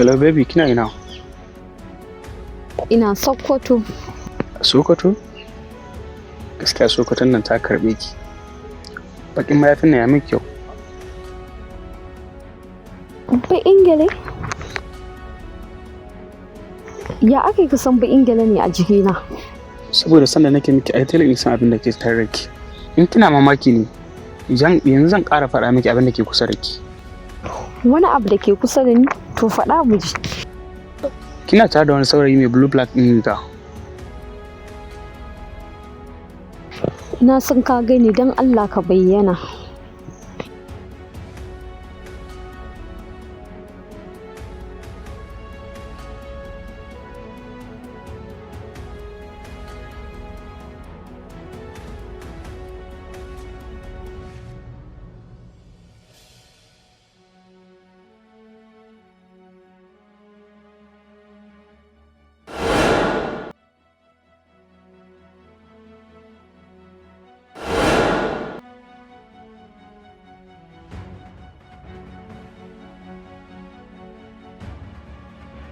Hello baby, kina ina? Ina Sokoto. Sokoto? Gaskiya Sokoton nan ta karbe ki. Bakin mayafin nan ya miki kyau. Ba Ingile? Ya ake ka san ba Ingile ne a jikina? Saboda sanda nake miki ai tele in san abin da ke tare da ki. In kina mamaki ne, yanzu zan ƙara faɗa miki abin da ke kusa da ki. Wani abu da ke kusa da ni? To faɗa mu ji. Kina tare da wani saurayi mai blue black ɗin ga. Na san ka gani don Allah ka bayyana.